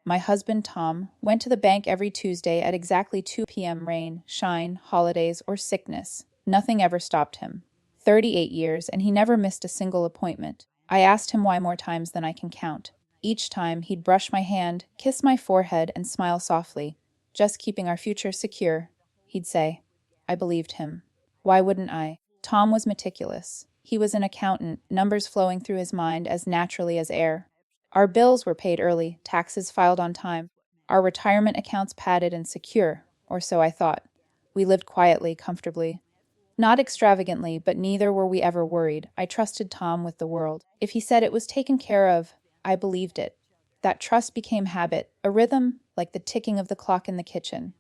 My husband, Tom, went to the bank every Tuesday at exactly 2 p.m. Rain, shine, holidays, or sickness. Nothing ever stopped him. 38 years, and he never missed a single appointment. I asked him why more times than I can count. Each time, he'd brush my hand, kiss my forehead, and smile softly. "Just keeping our future secure," he'd say. I believed him. Why wouldn't I? Tom was meticulous. He was an accountant, numbers flowing through his mind as naturally as air. Our bills were paid early, taxes filed on time, our retirement accounts padded and secure, or so I thought. We lived quietly, comfortably. Not extravagantly, but neither were we ever worried. I trusted Tom with the world. If he said it was taken care of, I believed it. That trust became habit, a rhythm, like the ticking of the clock in the kitchen.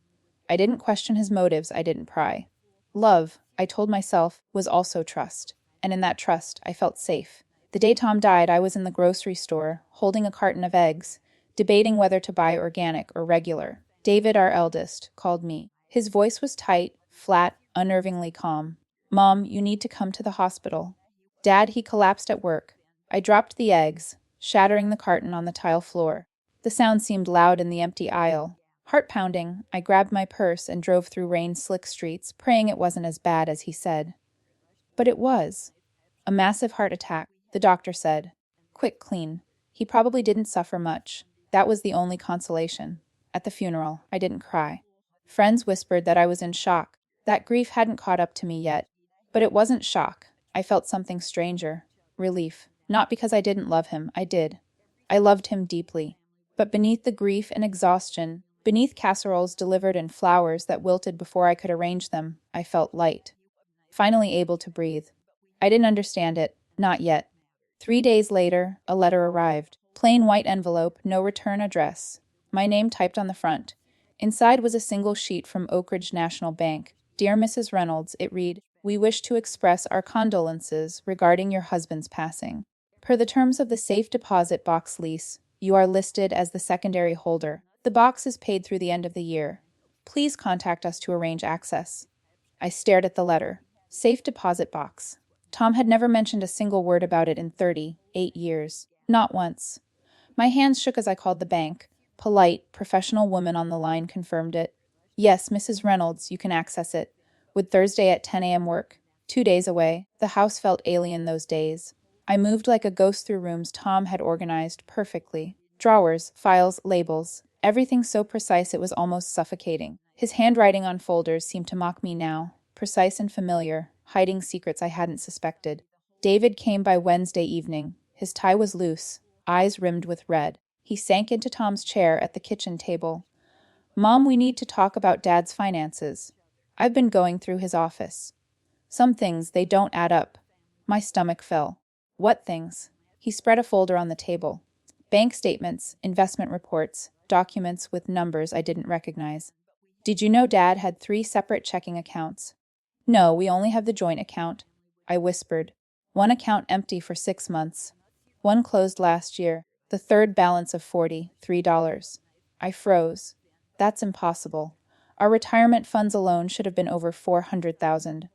I didn't question his motives, I didn't pry. Love, I told myself, was also trust. And in that trust, I felt safe. The day Tom died, I was in the grocery store, holding a carton of eggs, debating whether to buy organic or regular. David, our eldest, called me. His voice was tight, flat, unnervingly calm. "Mom, you need to come to the hospital." "Dad," he collapsed at work. I dropped the eggs, shattering the carton on the tile floor. The sound seemed loud in the empty aisle. Heart pounding, I grabbed my purse and drove through rain-slick streets, praying it wasn't as bad as he said. But it was. A massive heart attack, the doctor said. Quick, clean. He probably didn't suffer much. That was the only consolation. At the funeral, I didn't cry. Friends whispered that I was in shock. That grief hadn't caught up to me yet. But it wasn't shock. I felt something stranger. Relief. Not because I didn't love him, I did. I loved him deeply. But beneath the grief and exhaustion, beneath casseroles delivered in flowers that wilted before I could arrange them, I felt light. Finally able to breathe. I didn't understand it, not yet. 3 days later, a letter arrived. Plain white envelope, no return address. My name typed on the front. Inside was a single sheet from Oak Ridge National Bank. "Dear Mrs. Reynolds," it read, "we wish to express our condolences regarding your husband's passing. Per the terms of the safe deposit box lease, you are listed as the secondary holder. The box is paid through the end of the year. Please contact us to arrange access." I stared at the letter. Safe deposit box. Tom had never mentioned a single word about it in 38 years. Not once. My hands shook as I called the bank. Polite, professional woman on the line confirmed it. "Yes, Mrs. Reynolds, you can access it. Would Thursday at 10 a.m. work?" 2 days away. The house felt alien those days. I moved like a ghost through rooms Tom had organized perfectly. Drawers, files, labels. Everything so precise it was almost suffocating. His handwriting on folders seemed to mock me now. Precise and familiar, hiding secrets I hadn't suspected. David came by Wednesday evening. His tie was loose, eyes rimmed with red. He sank into Tom's chair at the kitchen table. "Mom, we need to talk about Dad's finances." I've been going through his office. Some things, they don't add up. My stomach fell. What things? He spread a folder on the table. Bank statements, investment reports, documents with numbers I didn't recognize. "Did you know Dad had 3 separate checking accounts?" "No, we only have the joint account," I whispered. "One account empty for 6 months. One closed last year, the third balance of $43. I froze. That's impossible. Our retirement funds alone should have been over 400,000.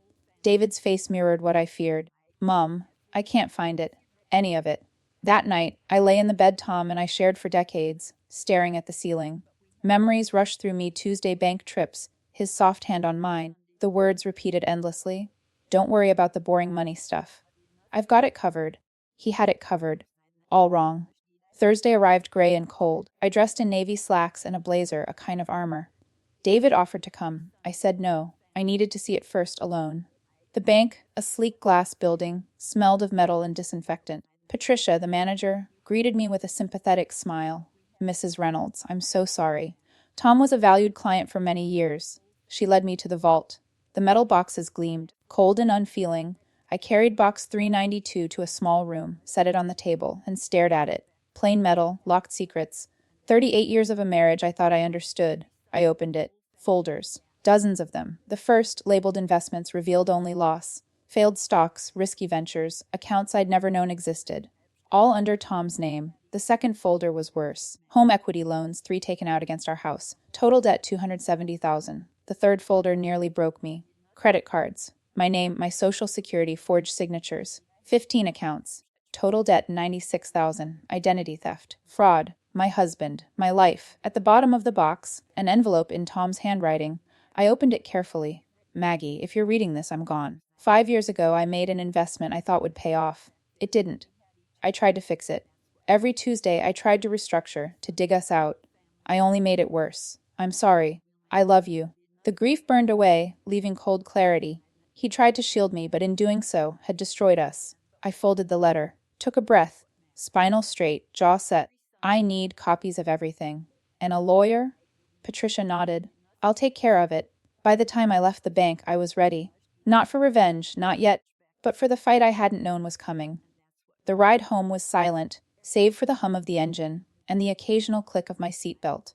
David's face mirrored what I feared. "Mom, I can't find it. Any of it." That night, I lay in the bed Tom and I shared for decades, staring at the ceiling. Memories rushed through me: Tuesday bank trips, his soft hand on mine, the words repeated endlessly. "Don't worry about the boring money stuff. I've got it covered." He had it covered. All wrong. Thursday arrived gray and cold. I dressed in navy slacks and a blazer, a kind of armor. David offered to come. I said no. I needed to see it first alone. The bank, a sleek glass building, smelled of metal and disinfectant. Patricia, the manager, greeted me with a sympathetic smile. "Mrs. Reynolds, I'm so sorry. Tom was a valued client for many years." She led me to the vault. The metal boxes gleamed. Cold and unfeeling, I carried box 392 to a small room, set it on the table, and stared at it. Plain metal, locked secrets. 38 years of a marriage I thought I understood. I opened it. Folders. Dozens of them. The first, labeled investments, revealed only loss. Failed stocks, risky ventures, accounts I'd never known existed. All under Tom's name. The second folder was worse. Home equity loans, 3 taken out against our house. Total debt, $270,000. The third folder nearly broke me. Credit cards. My name, my social security, forged signatures. 15 accounts. Total debt, $96,000. Identity theft. Fraud. my husband, my life. At the bottom of the box, an envelope in Tom's handwriting. I opened it carefully. Maggie, if you're reading this, I'm gone. 5 years ago, I made an investment I thought would pay off. It didn't. I tried to fix it. Every Tuesday, I tried to restructure, to dig us out. I only made it worse. I'm sorry. I love you. The grief burned away, leaving cold clarity. He tried to shield me, but in doing so, had destroyed us. I folded the letter, took a breath, spinal straight, jaw set. I need copies of everything. And a lawyer? Patricia nodded. I'll take care of it. By the time I left the bank, I was ready. Not for revenge, not yet, but for the fight I hadn't known was coming. The ride home was silent, save for the hum of the engine and the occasional click of my seatbelt.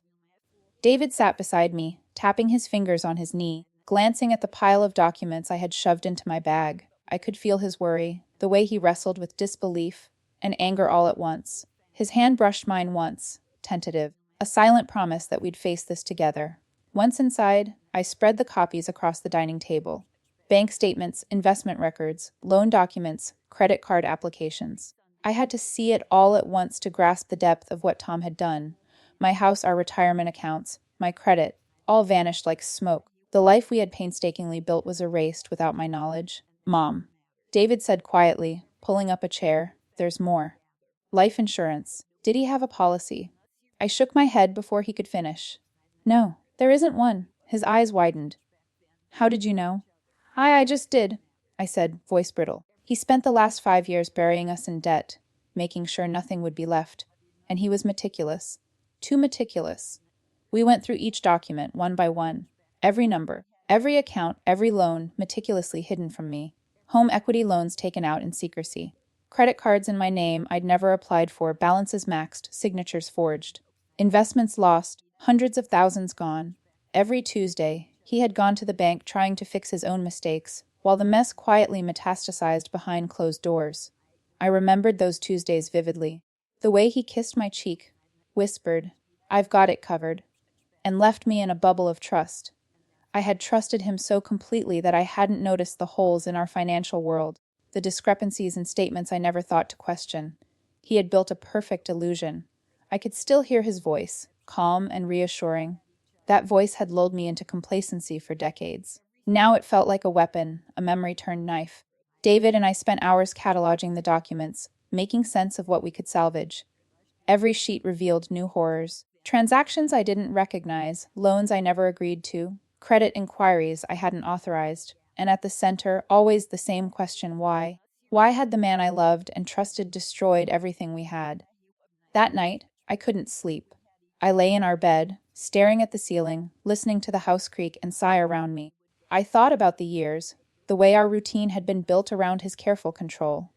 David sat beside me, tapping his fingers on his knee, glancing at the pile of documents I had shoved into my bag. I could feel his worry, the way he wrestled with disbelief and anger all at once. His hand brushed mine once, tentative, a silent promise that we'd face this together. Once inside, I spread the copies across the dining table. Bank statements, investment records, loan documents, credit card applications. I had to see it all at once to grasp the depth of what Tom had done. My house, our retirement accounts, my credit, all vanished like smoke. The life we had painstakingly built was erased without my knowledge. Mom, David said quietly, pulling up a chair, there's more. Life insurance. Did he have a policy? I shook my head before he could finish. No, there isn't one. His eyes widened. How did you know? I just did, I said, voice brittle. He spent the last 5 years burying us in debt, making sure nothing would be left. And he was meticulous. Too meticulous. We went through each document, one by one. Every number, every account, every loan, meticulously hidden from me. Home equity loans taken out in secrecy. Credit cards in my name I'd never applied for, balances maxed, signatures forged. Investments lost, hundreds of thousands gone. Every Tuesday, he had gone to the bank trying to fix his own mistakes, while the mess quietly metastasized behind closed doors. I remembered those Tuesdays vividly. The way he kissed my cheek, whispered, I've got it covered, and left me in a bubble of trust. I had trusted him so completely that I hadn't noticed the holes in our financial world, the discrepancies in statements I never thought to question. He had built a perfect illusion. I could still hear his voice, calm and reassuring. That voice had lulled me into complacency for decades. Now it felt like a weapon, a memory-turned knife. David and I spent hours cataloging the documents, making sense of what we could salvage. Every sheet revealed new horrors. Transactions I didn't recognize, loans I never agreed to, credit inquiries I hadn't authorized, and at the center, always the same question, why? Why had the man I loved and trusted destroyed everything we had? That night, I couldn't sleep. I lay in our bed, staring at the ceiling, listening to the house creak and sigh around me. I thought about the years, the way our routine had been built around his careful control.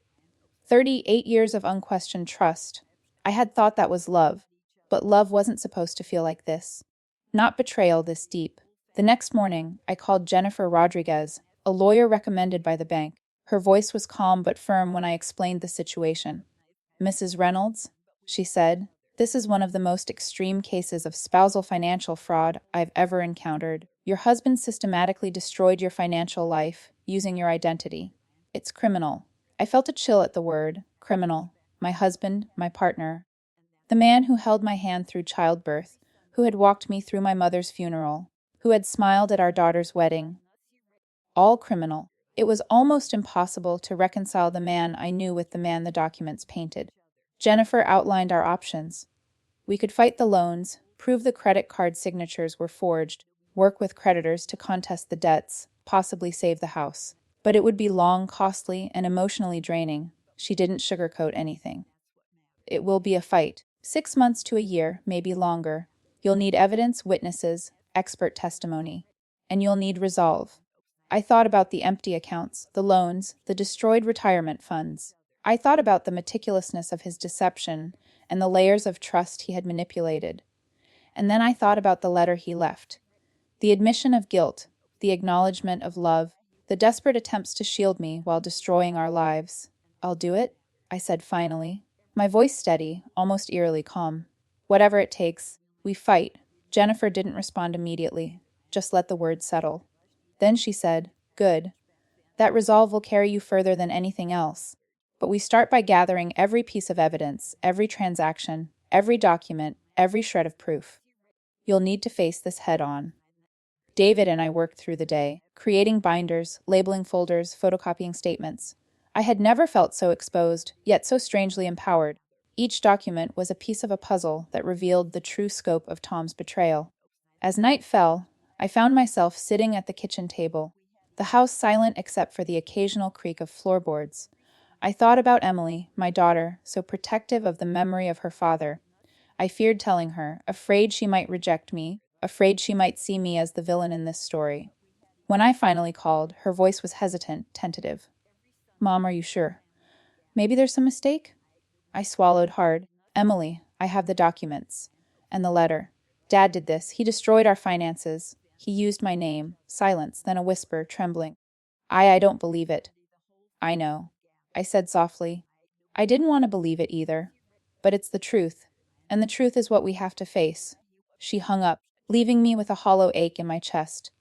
38 years of unquestioned trust. I had thought that was love, but love wasn't supposed to feel like this. Not betrayal this deep. The next morning, I called Jennifer Rodriguez, a lawyer recommended by the bank. Her voice was calm but firm when I explained the situation. Mrs. Reynolds, she said, this is one of the most extreme cases of spousal financial fraud I've ever encountered. Your husband systematically destroyed your financial life using your identity. It's criminal. I felt a chill at the word, criminal. My husband, my partner. The man who held my hand through childbirth, who had walked me through my mother's funeral, who had smiled at our daughter's wedding. All criminal. It was almost impossible to reconcile the man I knew with the man the documents painted. Jennifer outlined our options. We could fight the loans, prove the credit card signatures were forged, work with creditors to contest the debts, possibly save the house. But it would be long, costly, and emotionally draining. She didn't sugarcoat anything. It will be a fight. 6 months to a year, maybe longer. You'll need evidence, witnesses, expert testimony. And you'll need resolve. I thought about the empty accounts, the loans, the destroyed retirement funds. I thought about the meticulousness of his deception and the layers of trust he had manipulated. And then I thought about the letter he left. The admission of guilt, the acknowledgement of love, the desperate attempts to shield me while destroying our lives. I'll do it, I said finally, my voice steady, almost eerily calm. Whatever it takes, we fight. Jennifer didn't respond immediately, just let the words settle. Then she said, good. That resolve will carry you further than anything else. But we start by gathering every piece of evidence, every transaction, Every document, every shred of proof. You'll need to face this head on. David and I worked through the day, creating binders, labeling folders, photocopying statements. I had never felt so exposed, yet so strangely empowered. Each document was a piece of a puzzle that revealed the true scope of Tom's betrayal. As night fell, I found myself sitting at the kitchen table, the house silent except for the occasional creak of floorboards. I thought about Emily, my daughter, so protective of the memory of her father. I feared telling her, afraid she might reject me, afraid she might see me as the villain in this story. When I finally called, her voice was hesitant, tentative. Mom, are you sure? Maybe there's some mistake? I swallowed hard. Emily, I have the documents. And the letter. Dad did this. He destroyed our finances. He used my name. Silence, then a whisper, trembling. I don't believe it. I know. I said softly. I didn't want to believe it either. But it's the truth. And the truth is what we have to face. She hung up, leaving me with a hollow ache in my chest.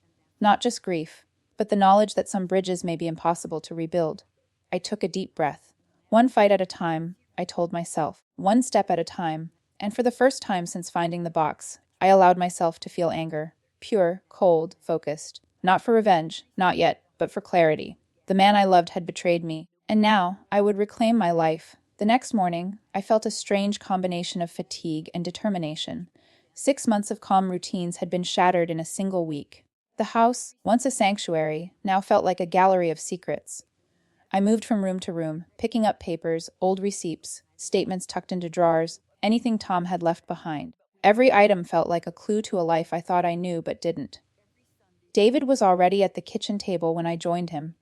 Not just grief, but the knowledge that some bridges may be impossible to rebuild. I took a deep breath. One fight at a time, I told myself. One step at a time. And for the first time since finding the box, I allowed myself to feel anger. Pure, cold, focused. Not for revenge, not yet, but for clarity. The man I loved had betrayed me, and now I would reclaim my life. The next morning, I felt a strange combination of fatigue and determination. 6 months of calm routines had been shattered in a single week. The house, once a sanctuary, now felt like a gallery of secrets. I moved from room to room, picking up papers, old receipts, statements tucked into drawers, anything Tom had left behind. Every item felt like a clue to a life I thought I knew but didn't. David was already at the kitchen table when I joined him.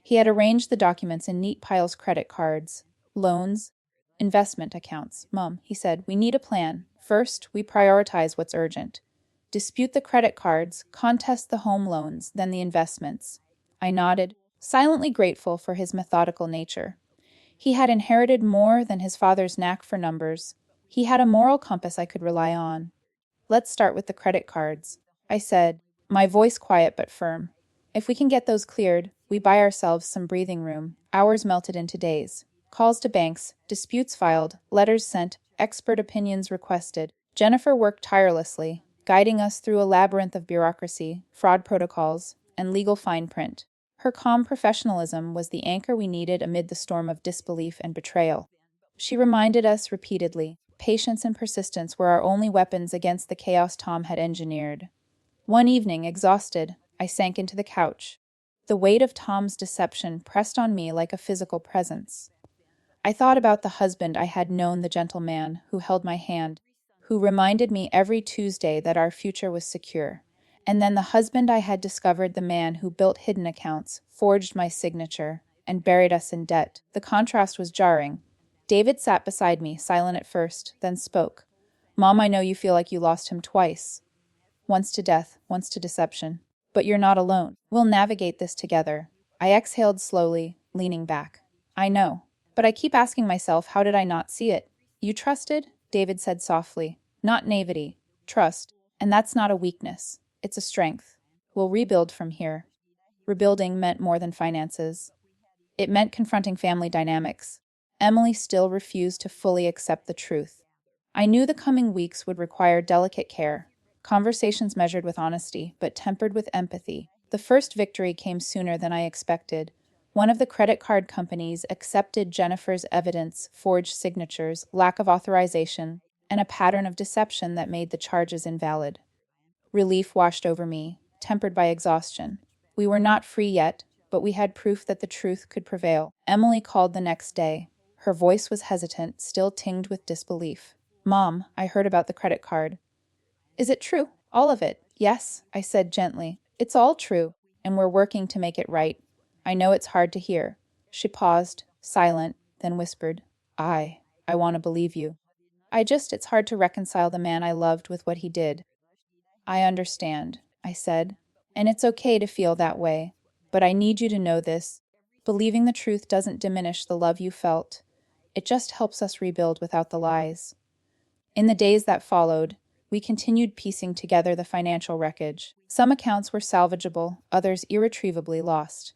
He had arranged the documents in neat piles: credit cards, loans, investment accounts. Mom, he said, we need a plan. First, we prioritize what's urgent. Dispute the credit cards, contest the home loans, then the investments. I nodded, silently grateful for his methodical nature. He had inherited more than his father's knack for numbers. He had a moral compass I could rely on. Let's start with the credit cards, I said, my voice quiet but firm. If we can get those cleared, we buy ourselves some breathing room. Hours melted into days. Calls to banks, disputes filed, letters sent, expert opinions requested. Jennifer worked tirelessly, guiding us through a labyrinth of bureaucracy, fraud protocols, and legal fine print. Her calm professionalism was the anchor we needed amid the storm of disbelief and betrayal. She reminded us repeatedly, patience and persistence were our only weapons against the chaos Tom had engineered. One evening, exhausted, I sank into the couch. The weight of Tom's deception pressed on me like a physical presence. I thought about the husband I had known, the gentle man who held my hand, who reminded me every Tuesday that our future was secure. And then the husband I had discovered, the man who built hidden accounts, forged my signature, and buried us in debt. The contrast was jarring. David sat beside me, silent at first, then spoke. Mom, I know you feel like you lost him twice. Once to death, once to deception. But you're not alone. We'll navigate this together. I exhaled slowly, leaning back. I know. But I keep asking myself, how did I not see it? You trusted? David said softly. Not naivety. Trust. And that's not a weakness. It's a strength. We'll rebuild from here. Rebuilding meant more than finances. It meant confronting family dynamics. Emily still refused to fully accept the truth. I knew the coming weeks would require delicate care. Conversations measured with honesty, but tempered with empathy. The first victory came sooner than I expected. One of the credit card companies accepted Jennifer's evidence, forged signatures, lack of authorization, and a pattern of deception that made the charges invalid. Relief washed over me, tempered by exhaustion. We were not free yet, but we had proof that the truth could prevail. Emily called the next day. Her voice was hesitant, still tinged with disbelief. Mom, I heard about the credit card. Is it true? All of it? Yes, I said gently. It's all true, and we're working to make it right. I know it's hard to hear. She paused, silent, then whispered, I want to believe you. It's hard to reconcile the man I loved with what he did. I understand, I said, and it's okay to feel that way. But I need you to know this. Believing the truth doesn't diminish the love you felt. It just helps us rebuild without the lies. In the days that followed, we continued piecing together the financial wreckage. Some accounts were salvageable, others irretrievably lost.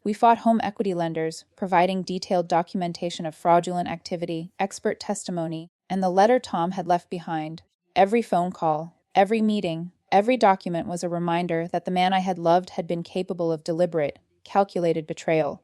We fought home equity lenders, providing detailed documentation of fraudulent activity, expert testimony, and the letter Tom had left behind. Every phone call, every meeting, every document was a reminder that the man I had loved had been capable of deliberate, calculated betrayal.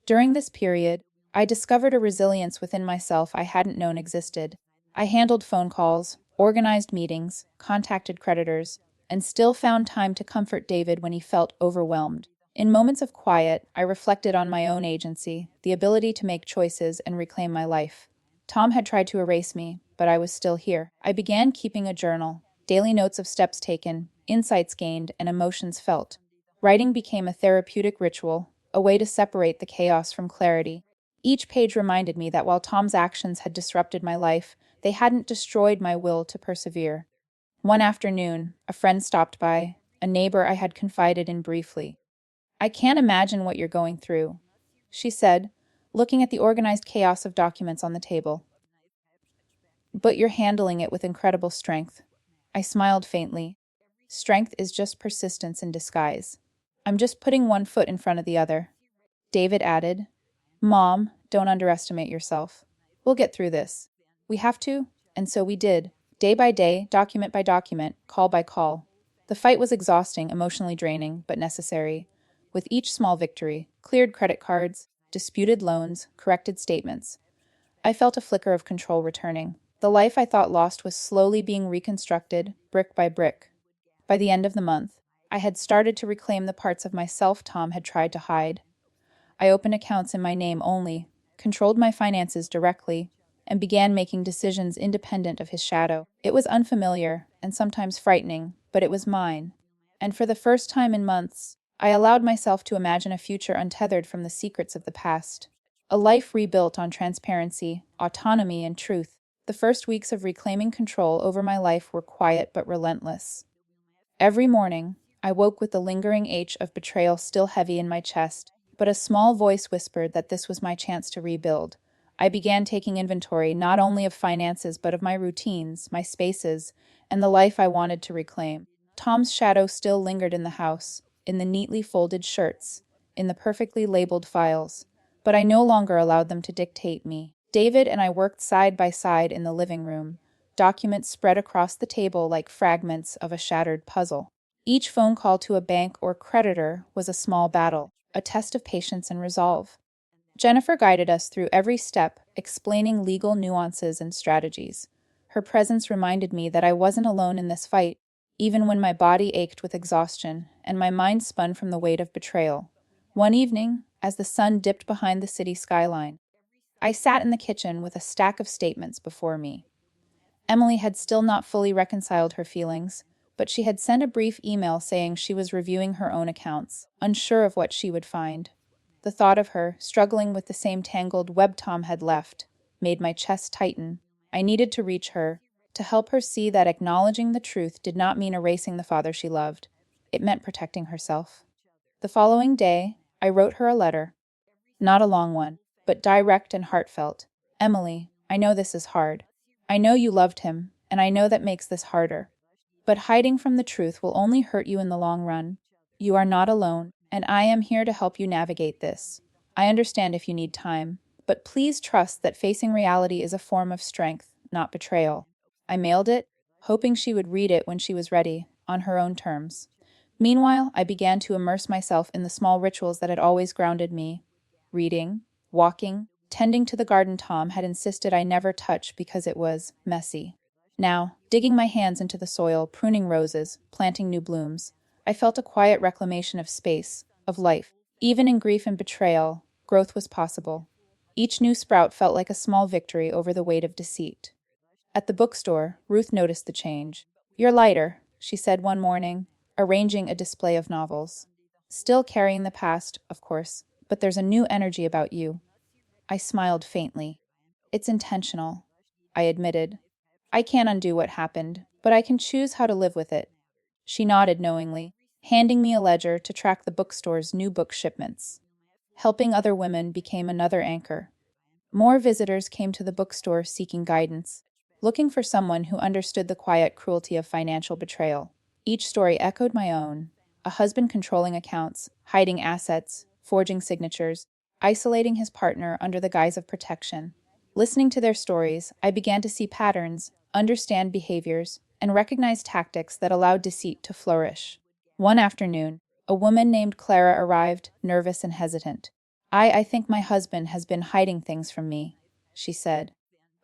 During this period, I discovered a resilience within myself I hadn't known existed. I handled phone calls, organized meetings, contacted creditors, and still found time to comfort David when he felt overwhelmed. In moments of quiet, I reflected on my own agency, the ability to make choices and reclaim my life. Tom had tried to erase me, but I was still here. I began keeping a journal, daily notes of steps taken, insights gained, and emotions felt. Writing became a therapeutic ritual, a way to separate the chaos from clarity. Each page reminded me that while Tom's actions had disrupted my life, they hadn't destroyed my will to persevere. One afternoon, a friend stopped by, a neighbor I had confided in briefly. "I can't imagine what you're going through," she said, looking at the organized chaos of documents on the table. "But you're handling it with incredible strength." I smiled faintly. Strength is just persistence in disguise. "I'm just putting one foot in front of the other." David added, "Mom, don't underestimate yourself. We'll get through this. We have to, and so we did, day by day, document by document, call by call. The fight was exhausting, emotionally draining, but necessary. With each small victory, cleared credit cards, disputed loans, corrected statements, I felt a flicker of control returning. The life I thought lost was slowly being reconstructed, brick by brick. By the end of the month, I had started to reclaim the parts of myself Tom had tried to hide. I opened accounts in my name only, controlled my finances directly, and began making decisions independent of his shadow. It was unfamiliar and sometimes frightening, but it was mine. And for the first time in months, I allowed myself to imagine a future untethered from the secrets of the past. A life rebuilt on transparency, autonomy, and truth. The first weeks of reclaiming control over my life were quiet but relentless. Every morning, I woke with the lingering ache of betrayal still heavy in my chest, but a small voice whispered that this was my chance to rebuild. I began taking inventory not only of finances but of my routines, my spaces, and the life I wanted to reclaim. Tom's shadow still lingered in the house, in the neatly folded shirts, in the perfectly labeled files, but I no longer allowed them to dictate me. David and I worked side by side in the living room, documents spread across the table like fragments of a shattered puzzle. Each phone call to a bank or creditor was a small battle, a test of patience and resolve. Jennifer guided us through every step, explaining legal nuances and strategies. Her presence reminded me that I wasn't alone in this fight, even when my body ached with exhaustion and my mind spun from the weight of betrayal. One evening, as the sun dipped behind the city skyline, I sat in the kitchen with a stack of statements before me. Emily had still not fully reconciled her feelings, but she had sent a brief email saying she was reviewing her own accounts, unsure of what she would find. The thought of her, struggling with the same tangled web Tom had left, made my chest tighten. I needed to reach her, to help her see that acknowledging the truth did not mean erasing the father she loved. It meant protecting herself. The following day, I wrote her a letter. Not a long one, but direct and heartfelt. "Emily, I know this is hard. I know you loved him, and I know that makes this harder. But hiding from the truth will only hurt you in the long run. You are not alone, and I am here to help you navigate this. I understand if you need time, but please trust that facing reality is a form of strength, not betrayal." I mailed it, hoping she would read it when she was ready, on her own terms. Meanwhile, I began to immerse myself in the small rituals that had always grounded me. Reading, walking, tending to the garden Tom had insisted I never touch because it was messy. Now, digging my hands into the soil, pruning roses, planting new blooms, I felt a quiet reclamation of space, of life. Even in grief and betrayal, growth was possible. Each new sprout felt like a small victory over the weight of deceit. At the bookstore, Ruth noticed the change. "You're lighter," she said one morning, arranging a display of novels. "Still carrying the past, of course, but there's a new energy about you." I smiled faintly. "It's intentional," I admitted. "I can't undo what happened, but I can choose how to live with it." She nodded knowingly, handing me a ledger to track the bookstore's new book shipments. Helping other women became another anchor. More visitors came to the bookstore seeking guidance, looking for someone who understood the quiet cruelty of financial betrayal. Each story echoed my own: a husband controlling accounts, hiding assets, forging signatures, isolating his partner under the guise of protection. Listening to their stories, I began to see patterns, understand behaviors, and recognize tactics that allowed deceit to flourish. One afternoon, a woman named Clara arrived, nervous and hesitant. I think my husband has been hiding things from me," she said.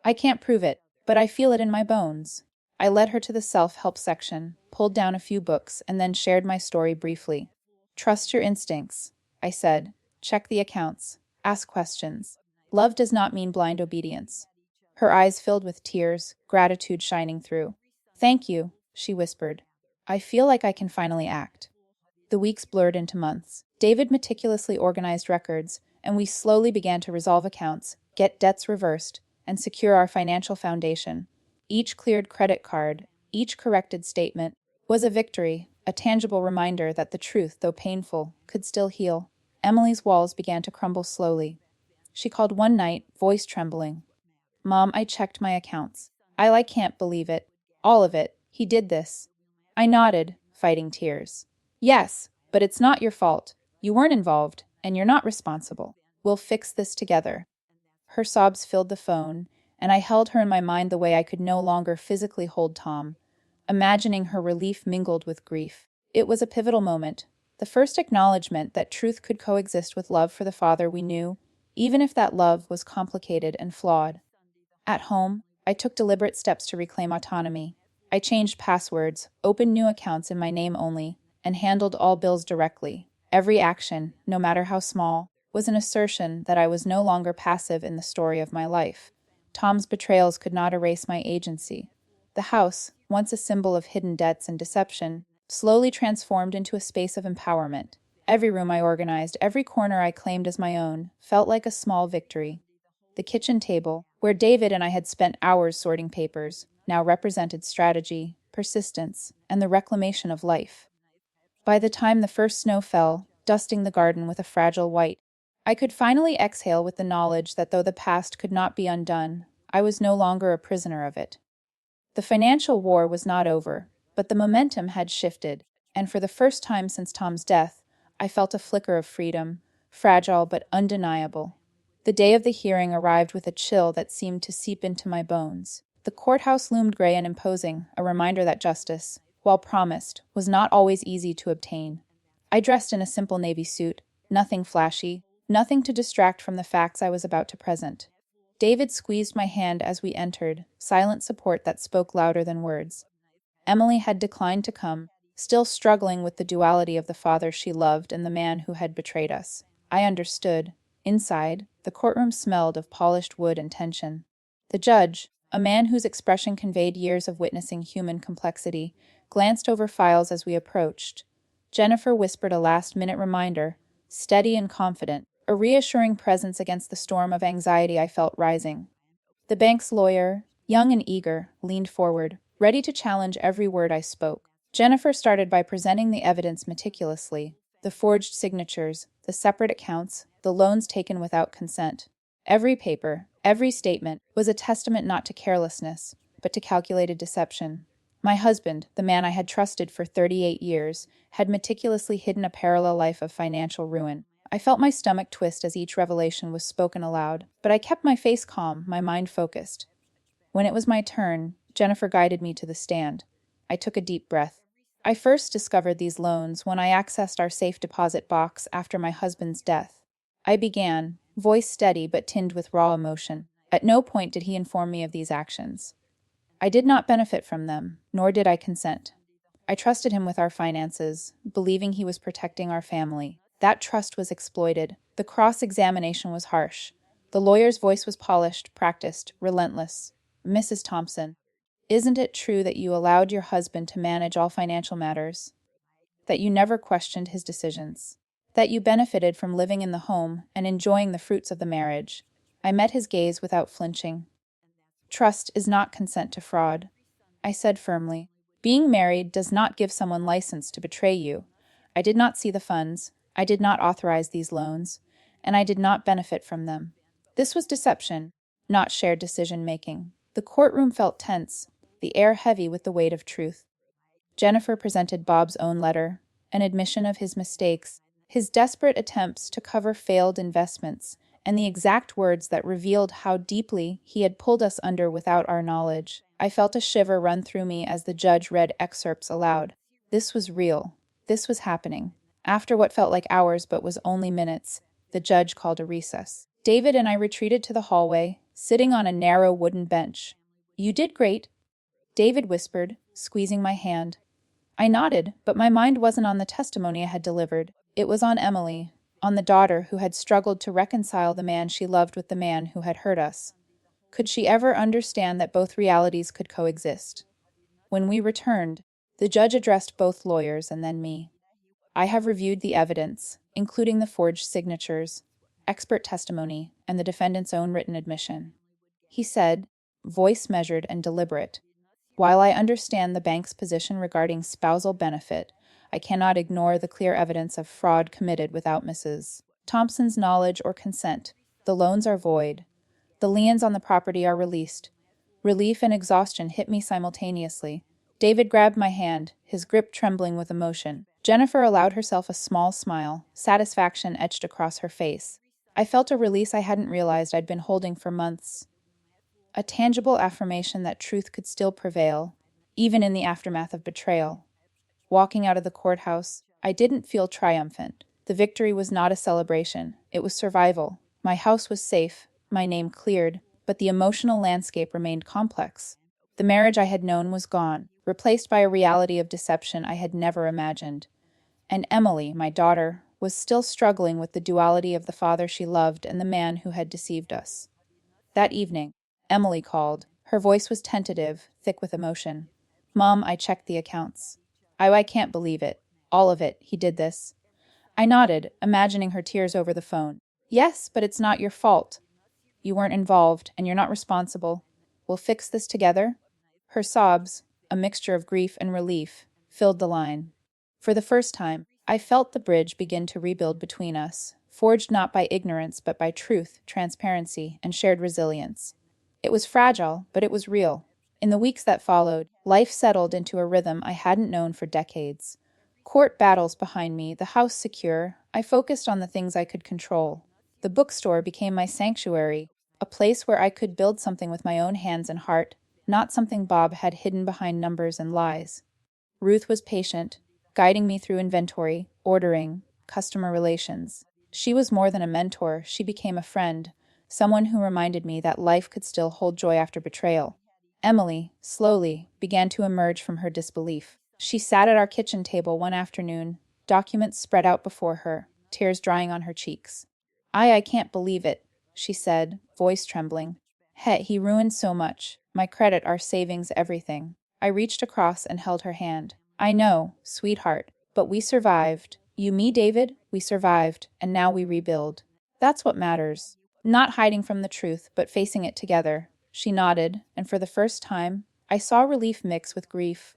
"I can't prove it, but I feel it in my bones." I led her to the self-help section, pulled down a few books, and then shared my story briefly. "Trust your instincts," I said. "Check the accounts. Ask questions. Love does not mean blind obedience." Her eyes filled with tears, gratitude shining through. "Thank you," she whispered. "I feel like I can finally act." The weeks blurred into months. David meticulously organized records, and we slowly began to resolve accounts, get debts reversed, and secure our financial foundation. Each cleared credit card, each corrected statement, was a victory, a tangible reminder that the truth, though painful, could still heal. Emily's walls began to crumble slowly. She called one night, voice trembling. "Mom, I checked my accounts. I can't believe it. All of it. He did this." I nodded, fighting tears. "Yes, but it's not your fault. You weren't involved, and you're not responsible. We'll fix this together." Her sobs filled the phone, and I held her in my mind the way I could no longer physically hold Tom, imagining her relief mingled with grief. It was a pivotal moment, the first acknowledgement that truth could coexist with love for the father we knew, even if that love was complicated and flawed. At home, I took deliberate steps to reclaim autonomy. I changed passwords, opened new accounts in my name only, and handled all bills directly. Every action, no matter how small, was an assertion that I was no longer passive in the story of my life. Tom's betrayals could not erase my agency. The house, once a symbol of hidden debts and deception, slowly transformed into a space of empowerment. Every room I organized, every corner I claimed as my own, felt like a small victory. The kitchen table, where David and I had spent hours sorting papers, now represented strategy, persistence, and the reclamation of life. By the time the first snow fell, dusting the garden with a fragile white, I could finally exhale with the knowledge that though the past could not be undone, I was no longer a prisoner of it. The financial war was not over, but the momentum had shifted, and for the first time since Tom's death, I felt a flicker of freedom, fragile but undeniable. The day of the hearing arrived with a chill that seemed to seep into my bones. The courthouse loomed gray and imposing, a reminder that justice, while promised, was not always easy to obtain. I dressed in a simple navy suit, nothing flashy, nothing to distract from the facts I was about to present. David squeezed my hand as we entered, silent support that spoke louder than words. Emily had declined to come, still struggling with the duality of the father she loved and the man who had betrayed us. I understood. Inside, the courtroom smelled of polished wood and tension. The judge, a man whose expression conveyed years of witnessing human complexity, glanced over files as we approached. Jennifer whispered a last-minute reminder, steady and confident, a reassuring presence against the storm of anxiety I felt rising. The bank's lawyer, young and eager, leaned forward, ready to challenge every word I spoke. Jennifer started by presenting the evidence meticulously, the forged signatures, the separate accounts, the loans taken without consent. Every paper, every statement, was a testament not to carelessness, but to calculated deception. My husband, the man I had trusted for 38 years, had meticulously hidden a parallel life of financial ruin. I felt my stomach twist as each revelation was spoken aloud, but I kept my face calm, my mind focused. When it was my turn, Jennifer guided me to the stand. I took a deep breath. I first discovered these loans when I accessed our safe deposit box after my husband's death. I began, voice steady but tinged with raw emotion. At no point did he inform me of these actions. I did not benefit from them, nor did I consent. I trusted him with our finances, believing he was protecting our family. That trust was exploited. The cross-examination was harsh. The lawyer's voice was polished, practiced, relentless. "Mrs. Thompson, isn't it true that you allowed your husband to manage all financial matters? That you never questioned his decisions? That you benefited from living in the home and enjoying the fruits of the marriage?" I met his gaze without flinching. "Trust is not consent to fraud," I said firmly. "Being married does not give someone license to betray you. I did not see the funds, I did not authorize these loans, and I did not benefit from them. This was deception, not shared decision-making." The courtroom felt tense, the air heavy with the weight of truth. Jennifer presented Bob's own letter, an admission of his mistakes, his desperate attempts to cover failed investments, and the exact words that revealed how deeply he had pulled us under without our knowledge. I felt a shiver run through me as the judge read excerpts aloud. This was real. This was happening. After what felt like hours but was only minutes, the judge called a recess. David and I retreated to the hallway, sitting on a narrow wooden bench. "You did great," David whispered, squeezing my hand. I nodded, but my mind wasn't on the testimony I had delivered. It was on Emily, on the daughter who had struggled to reconcile the man she loved with the man who had hurt us. Could she ever understand that both realities could coexist? When we returned, the judge addressed both lawyers and then me. "I have reviewed the evidence, including the forged signatures, expert testimony, and the defendant's own written admission," he said, voice measured and deliberate. "While I understand the bank's position regarding spousal benefit, I cannot ignore the clear evidence of fraud committed without Mrs. Thompson's knowledge or consent. The loans are void. The liens on the property are released." Relief and exhaustion hit me simultaneously. David grabbed my hand, his grip trembling with emotion. Jennifer allowed herself a small smile, satisfaction etched across her face. I felt a release I hadn't realized I'd been holding for months. A tangible affirmation that truth could still prevail, even in the aftermath of betrayal. Walking out of the courthouse, I didn't feel triumphant. The victory was not a celebration, it was survival. My house was safe, my name cleared, but the emotional landscape remained complex. The marriage I had known was gone, replaced by a reality of deception I had never imagined. And Emily, my daughter, was still struggling with the duality of the father she loved and the man who had deceived us. That evening, Emily called. Her voice was tentative, thick with emotion. "Mom, I checked the accounts. I can't believe it. All of it. He did this." I nodded, imagining her tears over the phone. "Yes, but it's not your fault. You weren't involved, and you're not responsible. We'll fix this together." Her sobs, a mixture of grief and relief, filled the line. For the first time, I felt the bridge begin to rebuild between us, forged not by ignorance but by truth, transparency, and shared resilience. It was fragile, but it was real. In the weeks that followed, life settled into a rhythm I hadn't known for decades. Court battles behind me, the house secure, I focused on the things I could control. The bookstore became my sanctuary, a place where I could build something with my own hands and heart, not something Bob had hidden behind numbers and lies. Ruth was patient, guiding me through inventory, ordering, customer relations. She was more than a mentor, she became a friend, someone who reminded me that life could still hold joy after betrayal. Emily, slowly, began to emerge from her disbelief. She sat at our kitchen table one afternoon, documents spread out before her, tears drying on her cheeks. I can't believe it," she said, voice trembling. He ruined so much. My credit, our savings, everything." I reached across and held her hand. "I know, sweetheart, but we survived. You, me, David, we survived, and now we rebuild. That's what matters. Not hiding from the truth, but facing it together." She nodded, and for the first time, I saw relief mix with grief,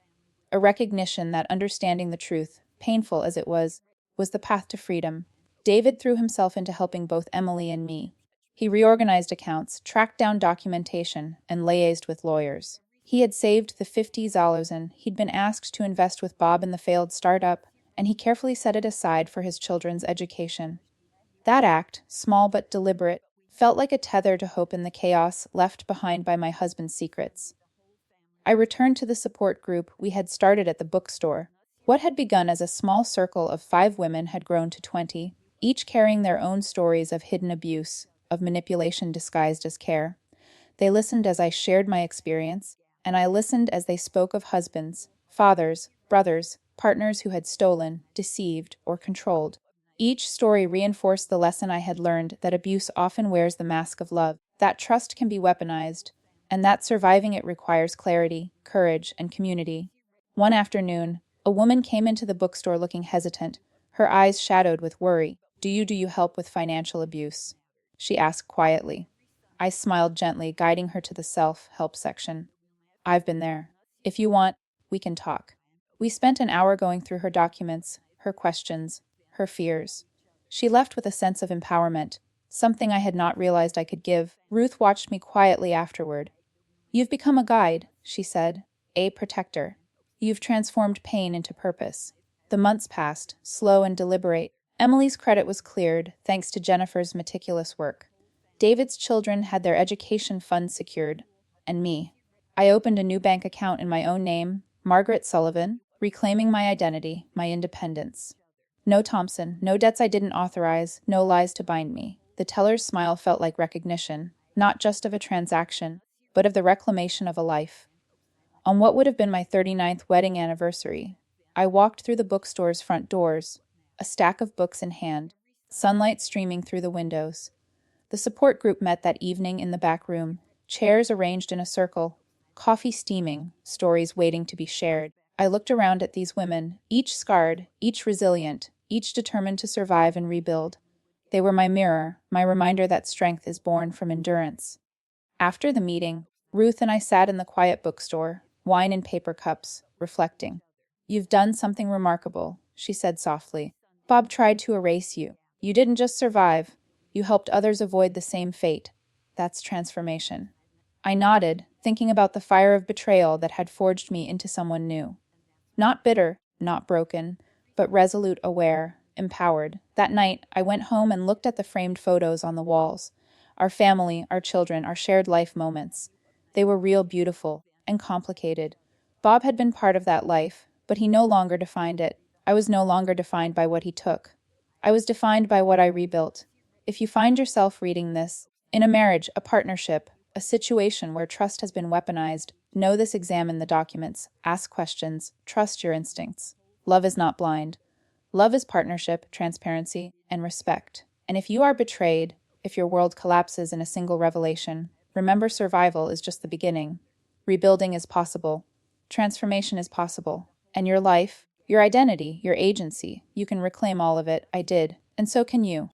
a recognition that understanding the truth, painful as it was the path to freedom. David threw himself into helping both Emily and me. He reorganized accounts, tracked down documentation, and liaised with lawyers. He had saved the $50 and he'd been asked to invest with Bob in the failed startup, and he carefully set it aside for his children's education. That act, small but deliberate, felt like a tether to hope in the chaos left behind by my husband's secrets. I returned to the support group we had started at the bookstore. What had begun as a small circle of 5 women had grown to 20, each carrying their own stories of hidden abuse, of manipulation disguised as care. They listened as I shared my experience, and I listened as they spoke of husbands, fathers, brothers, partners who had stolen, deceived, or controlled. Each story reinforced the lesson I had learned that abuse often wears the mask of love, that trust can be weaponized, and that surviving it requires clarity, courage, and community. One afternoon, a woman came into the bookstore looking hesitant, her eyes shadowed with worry. Do you help with financial abuse?" she asked quietly. I smiled gently, guiding her to the self-help section. "I've been there. If you want, we can talk." We spent an hour going through her documents, her questions, her fears. She left with a sense of empowerment, something I had not realized I could give. Ruth watched me quietly afterward. "You've become a guide," she said, "a protector. You've transformed pain into purpose." The months passed, slow and deliberate. Emily's credit was cleared, thanks to Jennifer's meticulous work. David's children had their education funds secured, and me. I opened a new bank account in my own name, Margaret Sullivan, reclaiming my identity, my independence. No Thompson, no debts I didn't authorize, no lies to bind me. The teller's smile felt like recognition, not just of a transaction, but of the reclamation of a life. On what would have been my 39th wedding anniversary, I walked through the bookstore's front doors, a stack of books in hand, sunlight streaming through the windows. The support group met that evening in the back room, chairs arranged in a circle, coffee steaming, stories waiting to be shared. I looked around at these women, each scarred, each resilient, each determined to survive and rebuild. They were my mirror, my reminder that strength is born from endurance. After the meeting, Ruth and I sat in the quiet bookstore, wine in paper cups, reflecting. "You've done something remarkable," she said softly. "Bob tried to erase you. You didn't just survive. You helped others avoid the same fate. That's transformation." I nodded, thinking about the fire of betrayal that had forged me into someone new. Not bitter, not broken, but resolute, aware, empowered. That night, I went home and looked at the framed photos on the walls. Our family, our children, our shared life moments. They were real, beautiful, and complicated. Bob had been part of that life, but he no longer defined it. I was no longer defined by what he took. I was defined by what I rebuilt. If you find yourself reading this, in a marriage, a partnership, a situation where trust has been weaponized, know this, examine the documents, ask questions, trust your instincts. Love is not blind. Love is partnership, transparency, and respect. And if you are betrayed, if your world collapses in a single revelation, remember survival is just the beginning. Rebuilding is possible. Transformation is possible. And your life, your identity, your agency, you can reclaim all of it. I did. And so can you.